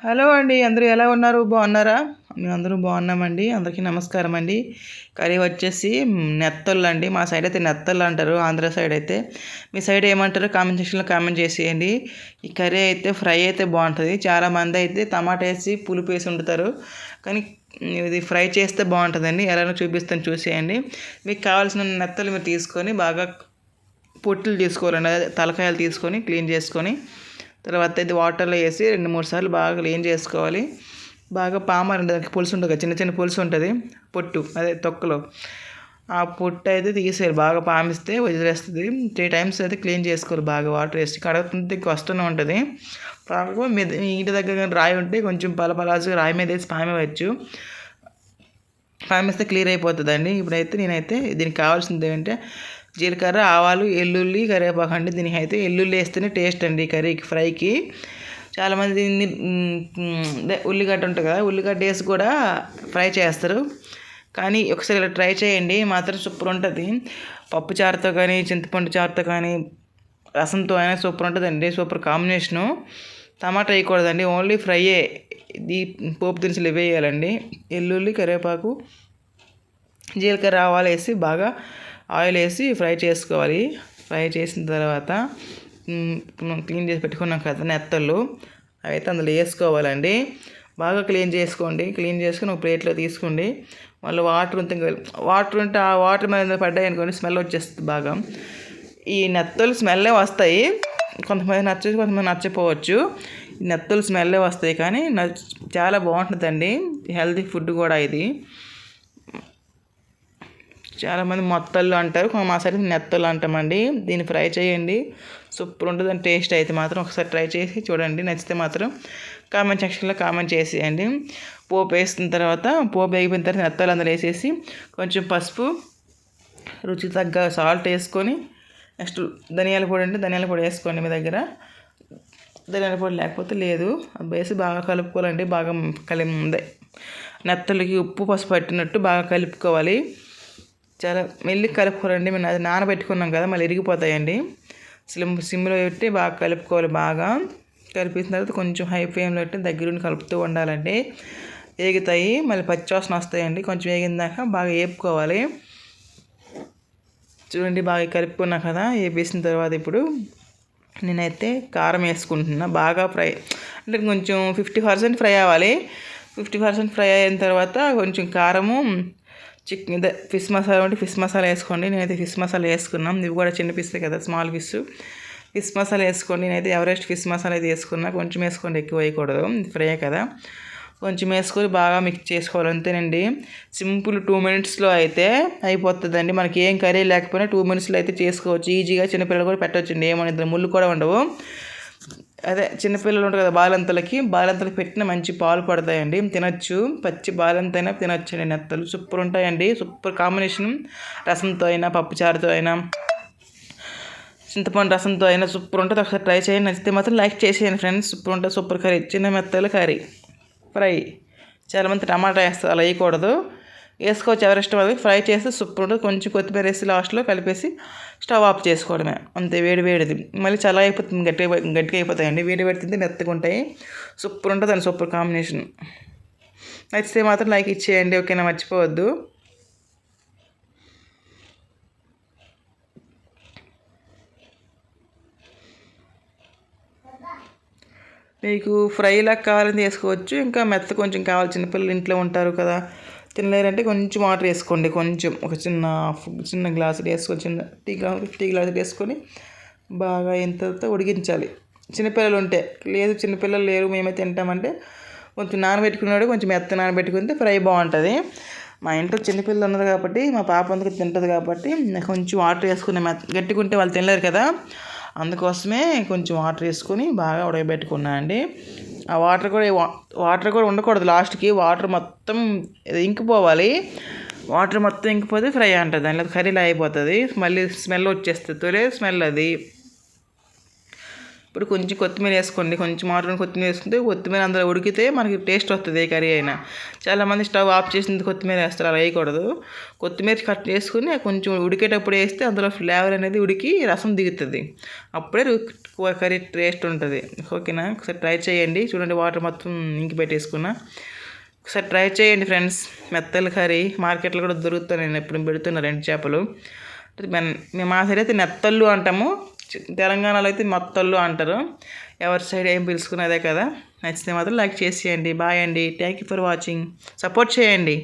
Hello అండి, అందరూ ఎలా ఉన్నారు? బాగున్నారా? మేమందరం బాగున్నామండి. అందరికీ నమస్కారం అండి. కర్రీ వచ్చేసి నెత్తళ్ళు అండి. మా సైడ్ అయితే నెత్తళ్ళు అంటారు, ఆంధ్ర సైడ్ అయితే. మీ సైడ్ ఏమంటారో కామెంట్ సెక్షన్లో కామెంట్ చేసేయండి. ఈ కర్రీ అయితే ఫ్రై అయితే బాగుంటుంది. చాలామంది అయితే టమాటా వేసి పులుపు వేసి వండుతారు, కానీ ఇది ఫ్రై చేస్తే బాగుంటుందండి. ఎలానో చూపిస్తాను, చూసేయండి. మీకు కావాల్సిన నెత్తలు మీరు తీసుకొని బాగా పొట్టులు తీసుకోవాలండి. అదే తలకాయలు తీసుకొని క్లీన్ చేసుకొని తర్వాత ఇది వాటర్లో వేసి 2-3 సార్లు బాగా క్లీన్ చేసుకోవాలి. బాగా పామారండి, దానికి పులుసు ఉంటుంది కదా, చిన్న చిన్న పులుసు ఉంటుంది, పొట్టు అదే తొక్కలో. ఆ పొట్టు అయితే తీసేయాలి. బాగా పామిస్తే వదిలేస్తుంది. 3 టైమ్స్ అయితే క్లీన్ చేసుకోవాలి. బాగా వాటర్ వేసి కడుగుతుంటే వస్తూనే ఉంటుంది. కాకపోతే మీ ఇంటి దగ్గర కానీ రాయి ఉంటే కొంచెం పలపలాసుగా రాయి మీద వేసి పామేయచ్చు. పామిస్తే క్లియర్ అయిపోతుందండి. ఇప్పుడైతే నేనైతే దీనికి కావాల్సింది ఏంటంటే జీలకర్ర, ఆవాలు, ఎల్లుల్లి, కరివేపాకు అండి. దీనికి అయితే ఎల్లుల్లి వేస్తేనే టేస్ట్ అండి కర్రీకి, ఫ్రైకి. చాలామంది దీన్ని ఉల్లిగడ్డ ఉంటుంది కదా, ఉల్లిగడ్డ వేసి కూడా ఫ్రై చేస్తారు. కానీ ఒకసారి ఇలా ట్రై చేయండి, మాత్రం సూపర్ ఉంటుంది. పప్పు చారుతో కానీ, చింతపండు చారుతో కానీ, రసంతో అయినా సూపర్ ఉంటుందండి. Super combination. టమాటా వేయకూడదండి, ఓన్లీ ఫ్రైయే. ఇది పోపు దినుసులు వేయాలండి. ఎల్లుల్లి, కరివేపాకు, జీలకర్ర, ఆవాలు వేసి బాగా ఆయిల్ వేసి ఫ్రై చేసుకోవాలి. ఫ్రై చేసిన తర్వాత క్లీన్ చేసి పెట్టుకున్నాం కదా నెత్తళ్ళు, అవి అయితే అందులో వేసుకోవాలండి. బాగా క్లీన్ చేసుకోండి. క్లీన్ చేసుకుని ఒక ప్లేట్లో తీసుకోండి. మళ్ళీ వాటర్ ఉంటే ఆ వాటర్ మీద పడ్డాయి అనుకోండి, స్మెల్ వచ్చేస్తుంది బాగా. ఈ నెత్తలు స్మెల్లే వస్తాయి. కొంతమంది నచ్చచ్చు, కొంతమంది నచ్చపోవచ్చు. ఈ నెత్తలు స్మెల్లే వస్తాయి, కానీ చాలా బాగుంటుందండి. హెల్తీ ఫుడ్ కూడా ఇది. చాలామంది మొత్తళ్ళు అంటారు, మా సైడ్ నెత్తళ్ళు అంటామండి. దీన్ని ఫ్రై చేయండి, సూపర్ ఉంటుంది. అని టేస్ట్ అయితే మాత్రం ఒకసారి ట్రై చేసి చూడండి. నచ్చితే మాత్రం కామెంట్ సెక్షన్లో కామెంట్ చేసేయండి. పోపు వేసిన తర్వాత, పోపు వేగిపోయిన తర్వాత నెత్తలు అందులో వేసేసి కొంచెం పసుపు, రుచి తగ్గ సాల్ట్ వేసుకొని, నెక్స్ట్ ధనియాల పొడి అంటే ధనియాల పొడి వేసుకోండి. మీ దగ్గర ధనియాల పొడి లేకపోతే లేదు, వేసి బాగా కలుపుకోవాలండి. బాగా నెత్తలకి ఉప్పు పసుపు పట్టినట్టు బాగా కలుపుకోవాలి. చాలా మెల్లి కలుపుకోవాలండి. మేము అది నానబెట్టుకున్నాం కదా, మళ్ళీ ఇరిగిపోతాయండి. సిమ్లో పెట్టి బాగా కలుపుకోవాలి. బాగా కలిపిన తర్వాత కొంచెం హై ఫ్లేమ్లో పెట్టి దగ్గరుండి కలుపుతూ ఉండాలండి. వేగుతాయి, మళ్ళీ పచ్చివాసన వస్తాయండి. కొంచెం వేగిందాక బాగా వేపుకోవాలి. చూడండి, బాగా కలుపుకున్నా కదా. వేపేసిన తర్వాత ఇప్పుడు నేనైతే కారం వేసుకుంటున్నా. బాగా ఫ్రై అంటే కొంచెం 50% ఫ్రై అవ్వాలి. 50% ఫ్రై అయిన తర్వాత కొంచెం కారము, ఫిష్ మసాలా ఉంటే ఫిష్ మసాలా వేసుకోండి. నేనైతే ఫిష్ మసాలా వేసుకున్నాం. ఇవి కూడా చిన్న పీస్ కదా, స్మాల్ ఫిష్ మసాలా వేసుకోండి. నేనైతే ఎవరెస్ట్ ఫిష్ మసాలా అయితే వేసుకున్నా. కొంచెం వేసుకోండి, ఎక్కువ వేయకూడదు, ఫ్రై కదా. కొంచెం వేసుకొని బాగా మిక్స్ చేసుకోవాలి, అంతేనండి. సింపుల్ 2 మినిట్స్లో అయితే అయిపోతుందండి. మనకి ఏం కర్రీ లేకపోయినా 2 మినిట్స్లో అయితే చేసుకోవచ్చు ఈజీగా. చిన్నపిల్లలు కూడా పెట్టవచ్చండి, ఏమని ముళ్ళు కూడా ఉండవు. అదే చిన్నపిల్లలు ఉంటారు కదా, బాలంతలకి పెట్టిన మంచి పాలు పడతాయండి, తినచ్చు. పచ్చి బాలంతైనా తినొచ్చండి. నెత్తలు సూపర్ ఉంటాయండి. Super combination. రసంతో అయినా, పప్పుచారుతో అయినా, చింతపండు రసంతో అయినా సూపర్ ఉంటుంది. ఒకసారి ట్రై చేయండి. నచ్చితే మాత్రం లైక్ చేసేయండి ఫ్రెండ్స్. సూపర్ ఉంటుంది, సూపర్ కర్రీ. చిన్న మెత్తల కర్రీ ఫ్రై. చాలామంది టమాటా వేస్తారు, అలా వేయకూడదు. వేసుకోవచ్చు ఎవరి ఇష్టం అది. ఫ్రై చేస్తే సూపర్ ఉంటుంది. కొంచెం కొత్తిమీర వేసి లాస్ట్లో కలిపేసి స్టవ్ ఆఫ్ చేసుకోవడమే, అంతే. వేడిది మళ్ళీ చాలా అయిపోతుంది, గట్టిగా అయిపోతాయండి. వేడి తింటే మెత్తగా ఉంటాయి. సూపర్ ఉంటుంది అండి, సూపర్ కాంబినేషన్. నచ్చితే మాత్రం లైక్ ఇచ్చేయండి, ఓకేనా? మర్చిపోవద్దు. మీకు ఫ్రైలా కావాలని వేసుకోవచ్చు, ఇంకా మెత్త కొంచెం కావాలి. చిన్నపిల్లలు ఇంట్లో ఉంటారు కదా, తినలేరంటే కొంచెం వాటర్ వేసుకోండి. కొంచెం ఒక చిన్న గ్లాసులు వేసుకొని, చిన్న టీ గ్లాసులు వేసుకొని బాగా ఎంత ఉడికించాలి. చిన్నపిల్లలు ఉంటే. లేదు చిన్నపిల్లలు లేరు, మేమే తింటామంటే కొంచెం నానబెట్టుకున్నాడు, కొంచెం మెత్త నానబెట్టుకుంటే ఫ్రై బాగుంటుంది. మా ఇంట్లో చిన్నపిల్లలు ఉన్నది కాబట్టి, మా పాప అందుకు తింటుంది కాబట్టి కొంచెం వాటర్ వేసుకుని, గట్టిగా ఉంటే వాళ్ళు తినలేరు కదా, అందుకోసమే కొంచెం వాటర్ వేసుకొని బాగా ఉడకబెట్టుకున్నా అండి. ఆ వాటర్ కూడా ఉండకూడదు. లాస్ట్కి వాటర్ మొత్తం ఇంకిపోవాలి. వాటర్ మొత్తం ఇంకిపోతే ఫ్రై అంటుంది, దానిలో కర్రీలా అయిపోతుంది. మళ్ళీ స్మెల్ వచ్చేస్తుంది, తొలే స్మెల్ అది. ఇప్పుడు కొంచెం కొత్తిమీర వేసుకోండి, కొంచెం మాత్రం కొత్తిమీర వేసుకుంటే కొత్తిమీర అందులో ఉడికితే మనకి టేస్ట్ వస్తుంది ఏ కర్రీ అయినా. చాలామంది స్టవ్ ఆఫ్ చేసింది కొత్తిమీర వేస్తారు, అలా వేయకూడదు. కొత్తిమీర కట్ చేసుకుని కొంచెం ఉడికేటప్పుడు వేస్తే అందులో ఫ్లేవర్ అనేది ఉడికి రసం దిగుతుంది, అప్పుడే కర్రీ టేస్ట్ ఉంటుంది. ఓకేనా, ఒకసారి ట్రై చేయండి. చూడండి వాటర్ మొత్తం ఇంకి పెట్టేసుకున్నా. ఒకసారి ట్రై చేయండి ఫ్రెండ్స్. మెత్తల కర్రీ మార్కెట్లో కూడా దొరుకుతాయి, నేను ఎప్పుడు పెడుతున్నా 2 చేపలు. మేము మా సైడ్ అయితే నెత్తళ్ళు అంటాము, తెలంగాణలో అయితే మొత్తళ్ళు అంటారు. ఎవరి సైడ్ ఏం పిలుచుకున్నదే కదా. నచ్చితే మాత్రం లైక్ చేసేయండి. బాయ్ అండి. Thank you for watching. Support చేయండి.